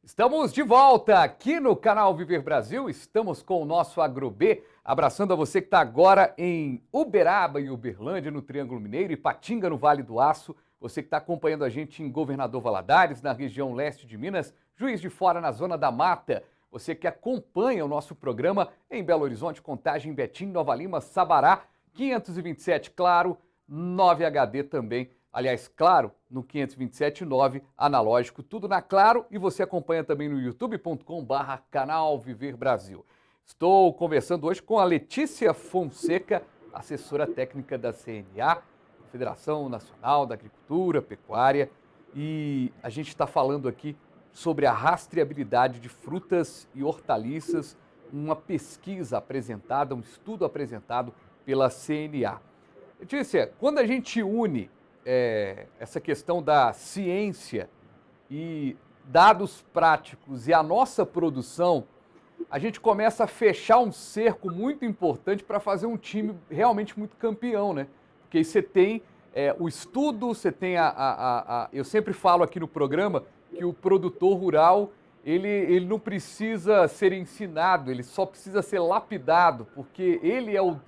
Estamos de volta aqui no canal Viver Brasil, estamos com o nosso AgroB, abraçando a você que está agora em Uberaba e Uberlândia, no Triângulo Mineiro, e Patinga, no Vale do Aço, você que está acompanhando a gente em Governador Valadares, na região leste de Minas, Juiz de Fora, na Zona da Mata, você que acompanha o nosso programa em Belo Horizonte, Contagem, Betim, Nova Lima, Sabará, 527, claro, 9 HD também. Aliás, claro, no 527.9, analógico, tudo na Claro, e você acompanha também no youtube.com/canal Viver Brasil. Estou conversando hoje com a Letícia Fonseca, assessora técnica da CNA, Federação Nacional da Agricultura, Pecuária, e a gente está falando aqui sobre a rastreabilidade de frutas e hortaliças, uma pesquisa apresentada, um estudo apresentado pela CNA. Letícia, quando a gente une essa questão da ciência e dados práticos e a nossa produção, a gente começa a fechar um cerco muito importante para fazer um time realmente muito campeão, né? Porque aí você tem o estudo, você tem eu sempre falo aqui no programa que o produtor rural, ele não precisa ser ensinado, ele só precisa ser lapidado, porque ele é o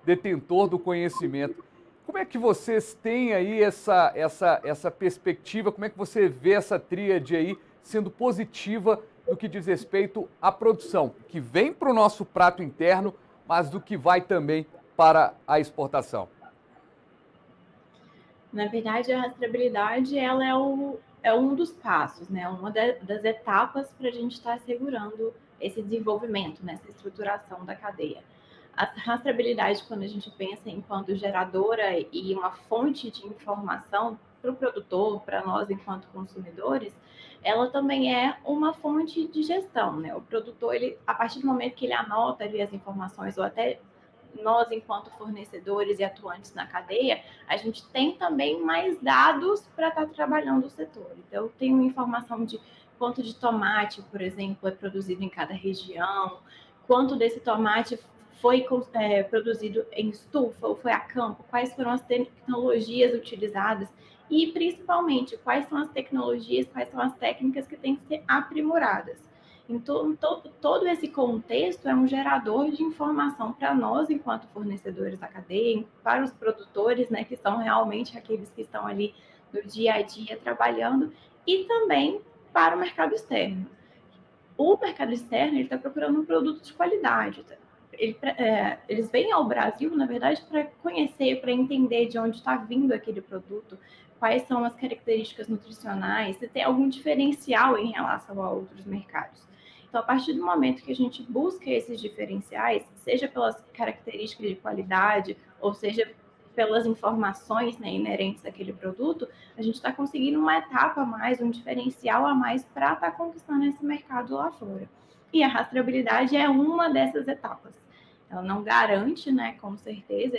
detentor do conhecimento. Como é que vocês têm aí essa perspectiva? Como é que você vê essa tríade aí sendo positiva no que diz respeito à produção, que vem para o nosso prato interno, mas do que vai também para a exportação? Na verdade, a rastreabilidade ela é um dos passos, né? Uma das etapas para a gente estar assegurando esse desenvolvimento, né? Essa estruturação da cadeia. A rastreabilidade, quando a gente pensa enquanto geradora e uma fonte de informação para o produtor, para nós enquanto consumidores, ela também é uma fonte de gestão, né? O produtor, ele, a partir do momento que ele anota ali as informações, ou até nós, enquanto fornecedores e atuantes na cadeia, a gente tem também mais dados para estar trabalhando o setor. Então, eu tenho informação de quanto de tomate, por exemplo, é produzido em cada região, quanto desse tomate foi produzido em estufa ou foi a campo, quais foram as tecnologias utilizadas e, principalmente, quais são as tecnologias, quais são as técnicas que têm que ser aprimoradas. Então, todo esse contexto é um gerador de informação para nós, enquanto fornecedores da cadeia, para os produtores, né, que são realmente aqueles que estão ali no dia a dia trabalhando, e também para o mercado externo. O mercado externo está procurando um produto de qualidade. Eles vêm ao Brasil, na verdade, para conhecer, para entender de onde está vindo aquele produto, quais são as características nutricionais, se tem algum diferencial em relação a outros mercados. Então, a partir do momento que a gente busca esses diferenciais, seja pelas características de qualidade, ou seja pelas informações, né, inerentes àquele produto, a gente está conseguindo uma etapa a mais, um diferencial a mais para estar conquistando esse mercado lá fora. E a rastreabilidade é uma dessas etapas. Ela não garante, né, com certeza,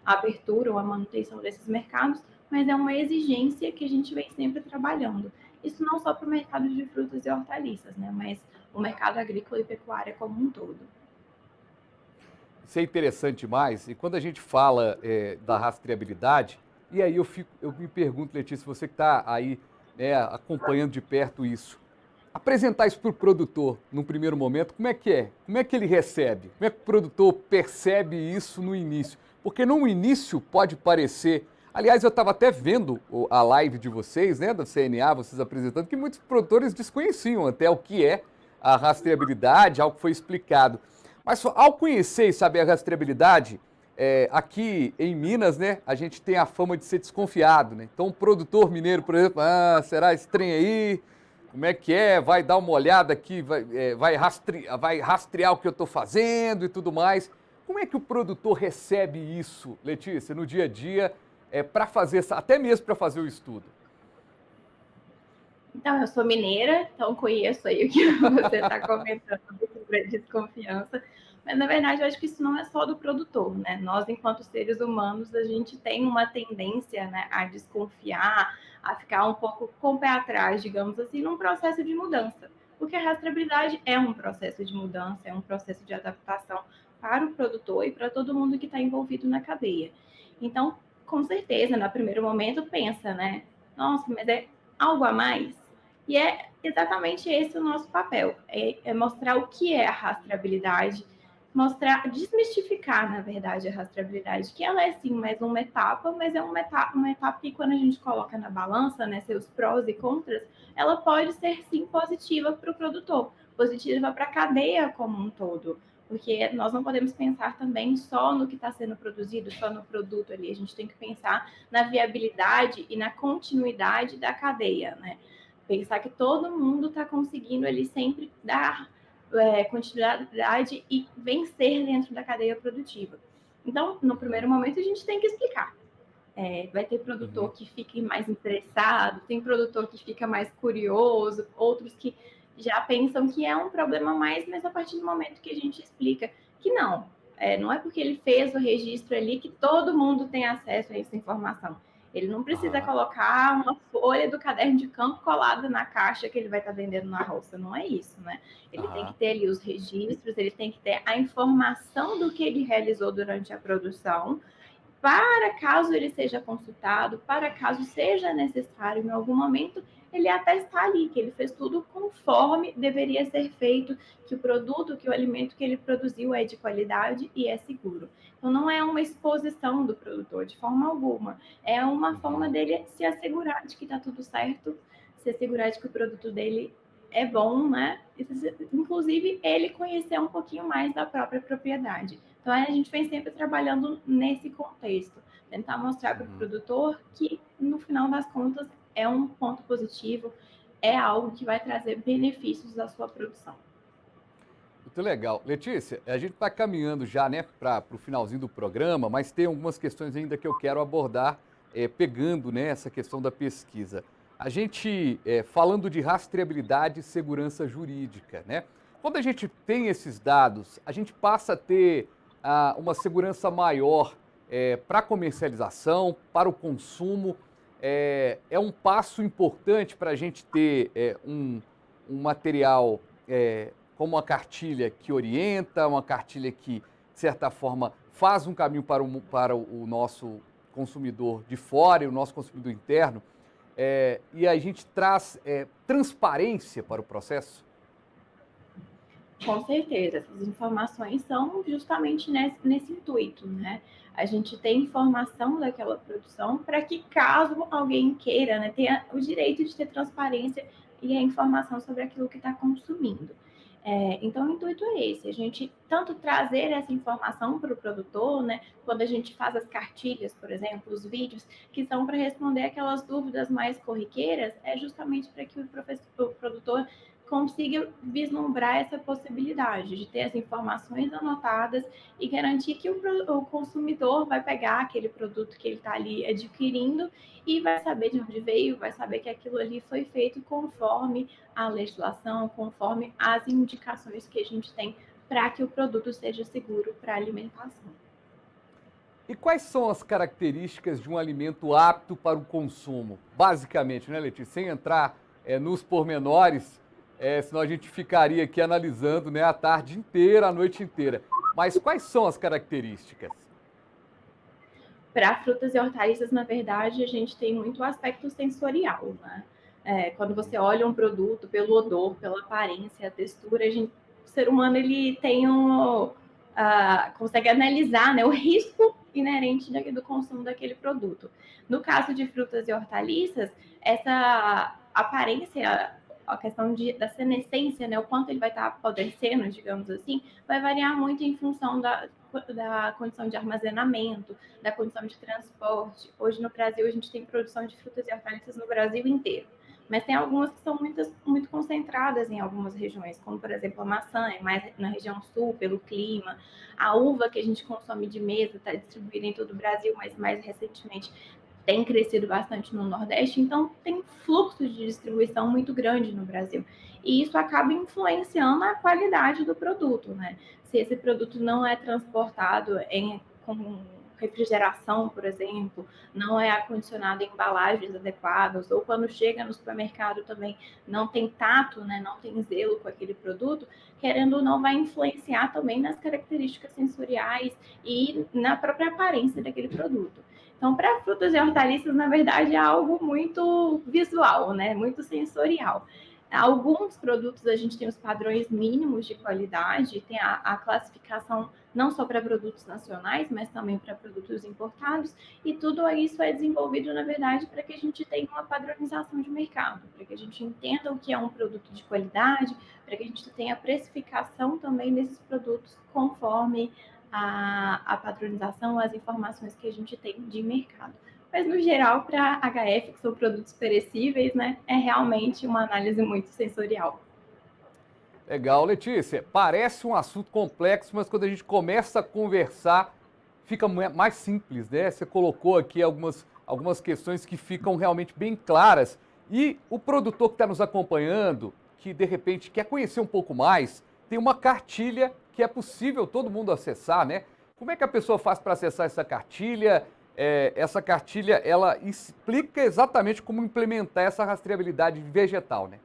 a abertura ou a manutenção desses mercados, mas é uma exigência que a gente vem sempre trabalhando. Isso não só para o mercado de frutas e hortaliças, né, mas o mercado agrícola e pecuária como um todo. Isso é interessante demais. E quando a gente fala da rastreabilidade, e aí eu me pergunto, Letícia, você que está aí acompanhando de perto isso, apresentar isso para o produtor num primeiro momento, como é que é? Como é que ele recebe? Como é que o produtor percebe isso no início? Porque no início pode parecer... Aliás, eu estava até vendo a live de vocês, né, da CNA, vocês apresentando, que muitos produtores desconheciam até o que é a rastreabilidade, algo que foi explicado. Mas ao conhecer e saber a rastreabilidade, aqui em Minas, né, a gente tem a fama de ser desconfiado, né? Então o produtor mineiro, por exemplo, será esse trem aí? Como é que é? Vai dar uma olhada aqui, vai rastrear o que eu estou fazendo e tudo mais. Como é que o produtor recebe isso, Letícia, no dia a dia, para fazer, até mesmo para fazer o estudo? Então, eu sou mineira, então conheço aí o que você está comentando sobre a desconfiança, mas na verdade eu acho que isso não é só do produtor, né? Nós, enquanto seres humanos, a gente tem uma tendência, né, a desconfiar, a ficar um pouco com o pé atrás, digamos assim, num processo de mudança, porque a rastreabilidade é um processo de mudança, é um processo de adaptação para o produtor e para todo mundo que está envolvido na cadeia. Então, com certeza, no primeiro momento pensa, né? Nossa, mas é algo a mais? E é exatamente esse o nosso papel, é mostrar o que é a rastreabilidade, mostrar, desmistificar, na verdade, a rastreabilidade, que ela é sim mais uma etapa, mas é uma etapa que quando a gente coloca na balança, né, seus prós e contras, ela pode ser sim positiva para o produtor, positiva para a cadeia como um todo, porque nós não podemos pensar também só no que está sendo produzido, só no produto ali, a gente tem que pensar na viabilidade e na continuidade da cadeia, né? Pensar que todo mundo está conseguindo ali sempre dar continuidade e vencer dentro da cadeia produtiva. Então, no primeiro momento, a gente tem que explicar. Vai ter produtor que fica mais interessado, tem produtor que fica mais curioso, outros que já pensam que é um problema mais, mas a partir do momento que a gente explica que não, não é porque ele fez o registro ali que todo mundo tem acesso a essa informação. Ele não precisa colocar uma folha do caderno de campo colada na caixa que ele vai estar vendendo na roça, não é isso, né? Ele tem que ter ali os registros, ele tem que ter a informação do que ele realizou durante a produção, para caso ele seja consultado, para caso seja necessário em algum momento, ele até está ali, que ele fez tudo conforme deveria ser feito, que o produto, que o alimento que ele produziu é de qualidade e é seguro. Então, não é uma exposição do produtor, de forma alguma. É uma forma dele se assegurar de que está tudo certo, se assegurar de que o produto dele é bom, né? Inclusive, ele conhecer um pouquinho mais da própria propriedade. Então, a gente vem sempre trabalhando nesse contexto, tentar mostrar para o produtor que, no final das contas, é um ponto positivo, é algo que vai trazer benefícios à sua produção. Muito legal. Letícia, a gente está caminhando já, né, para o finalzinho do programa, mas tem algumas questões ainda que eu quero abordar, pegando, né, essa questão da pesquisa. A gente, falando de rastreabilidade e segurança jurídica, né? Quando a gente tem esses dados, a gente passa a ter uma segurança maior para a comercialização, para o consumo. É um passo importante para a gente ter um material como uma cartilha que orienta, uma cartilha que, de certa forma, faz um caminho para o nosso consumidor de fora e o nosso consumidor interno, e a gente traz transparência para o processo? Com certeza, essas informações são justamente nesse intuito, né? A gente tem informação daquela produção para que, caso alguém queira, né, tenha o direito de ter transparência e a informação sobre aquilo que está consumindo. Então, o intuito é esse, a gente tanto trazer essa informação para o produtor, né, quando a gente faz as cartilhas, por exemplo, os vídeos, que são para responder aquelas dúvidas mais corriqueiras, é justamente para que o produtor consiga vislumbrar essa possibilidade de ter as informações anotadas e garantir que o consumidor vai pegar aquele produto que ele está ali adquirindo e vai saber de onde veio, vai saber que aquilo ali foi feito conforme a legislação, conforme as indicações que a gente tem para que o produto seja seguro para alimentação. E quais são as características de um alimento apto para o consumo? Basicamente, né, Letícia? Sem entrar nos pormenores, senão a gente ficaria aqui analisando, né, a tarde inteira, a noite inteira. Mas quais são as características? Para frutas e hortaliças, na verdade, a gente tem muito aspecto sensorial, né? Quando você olha um produto pelo odor, pela aparência, a textura, o ser humano ele tem consegue analisar, né, o risco inerente do consumo daquele produto. No caso de frutas e hortaliças, essa aparência, a questão da senescência, né, o quanto ele vai estar apodrecendo, digamos assim, vai variar muito em função da condição de armazenamento, da condição de transporte. Hoje no Brasil a gente tem produção de frutas e hortaliças no Brasil inteiro, mas tem algumas que são muito concentradas em algumas regiões, como por exemplo a maçã, é mais na região sul, pelo clima. A uva que a gente consome de mesa está distribuída em todo o Brasil, mas mais recentemente tem crescido bastante no Nordeste, então tem fluxo de distribuição muito grande no Brasil. E isso acaba influenciando a qualidade do produto, né? Se esse produto não é transportado com refrigeração, por exemplo, não é acondicionado em embalagens adequadas, ou quando chega no supermercado também não tem tato, né, não tem zelo com aquele produto, querendo ou não, vai influenciar também nas características sensoriais e na própria aparência daquele produto. Então, para frutas e hortaliças, na verdade, é algo muito visual, né, muito sensorial. Alguns produtos a gente tem os padrões mínimos de qualidade, tem a classificação não só para produtos nacionais, mas também para produtos importados, e tudo isso é desenvolvido, na verdade, para que a gente tenha uma padronização de mercado, para que a gente entenda o que é um produto de qualidade, para que a gente tenha precificação também desses produtos conforme a padronização, as informações que a gente tem de mercado. Mas, no geral, para HF, que são produtos perecíveis, né, é realmente uma análise muito sensorial. Legal, Letícia. Parece um assunto complexo, mas quando a gente começa a conversar, fica mais simples, né? Você colocou aqui algumas questões que ficam realmente bem claras. E o produtor que está nos acompanhando, que de repente quer conhecer um pouco mais, tem uma cartilha que é possível todo mundo acessar, né? Como é que a pessoa faz para acessar essa cartilha? Essa cartilha, ela explica exatamente como implementar essa rastreabilidade vegetal, né?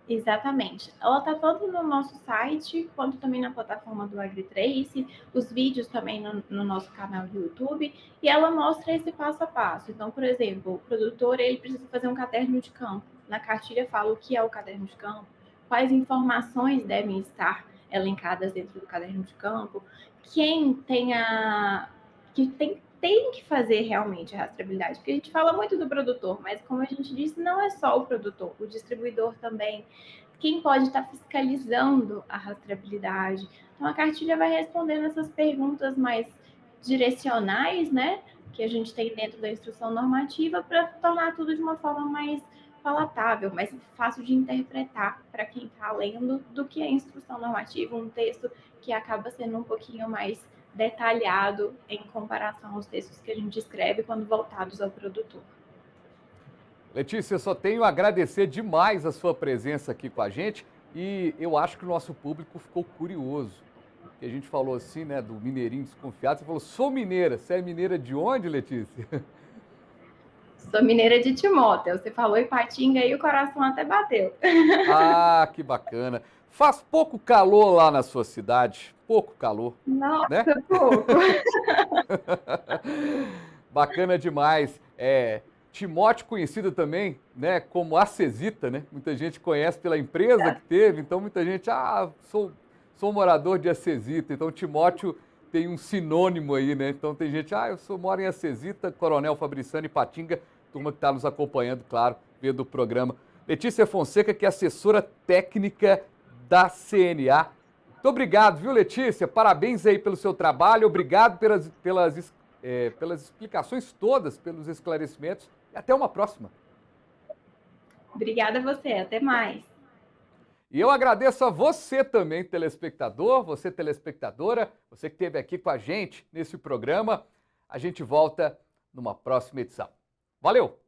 Exatamente. Ela está tanto no nosso site, quanto também na plataforma do AgriTrace, os vídeos também no nosso canal do YouTube, e ela mostra esse passo a passo. Então, por exemplo, o produtor ele precisa fazer um caderno de campo. Na cartilha fala o que é o caderno de campo, quais informações devem estar elencadas dentro do caderno de campo, quem tem que fazer realmente a rastreabilidade, porque a gente fala muito do produtor, mas como a gente disse, não é só o produtor, o distribuidor também, quem pode estar fiscalizando a rastreabilidade. Então a cartilha vai respondendo essas perguntas mais direcionais, né, que a gente tem dentro da instrução normativa, para tornar tudo de uma forma mais palatável, mais fácil de interpretar para quem está lendo do que a instrução normativa, um texto que acaba sendo um pouquinho mais detalhado em comparação aos textos que a gente escreve quando voltados ao produtor. Letícia, eu só tenho a agradecer demais a sua presença aqui com a gente e eu acho que o nosso público ficou curioso. Que a gente falou assim, né, do mineirinho desconfiado. Você falou, sou mineira. Você é mineira de onde, Letícia? Sou mineira de Timóteo. Você falou Ipatinga e o coração até bateu. Ah, que bacana. Faz pouco calor lá na sua cidade, pouco calor, Nossa, né? pouco. Bacana demais. Timóteo conhecido também, né, como Acesita, né? Muita gente conhece pela empresa que teve, então muita gente, sou morador de Acesita. Então Timóteo tem um sinônimo aí, né? Então tem gente, moro em Acesita, Coronel Fabriciano e Patinga, turma que está nos acompanhando, claro, vendo o programa. Letícia Fonseca, que é assessora técnica da CNA. Muito obrigado, viu, Letícia? Parabéns aí pelo seu trabalho, obrigado pelas explicações todas, pelos esclarecimentos e até uma próxima. Obrigada a você, até mais. E eu agradeço a você também, telespectador, você telespectadora, você que esteve aqui com a gente nesse programa. A gente volta numa próxima edição. Valeu!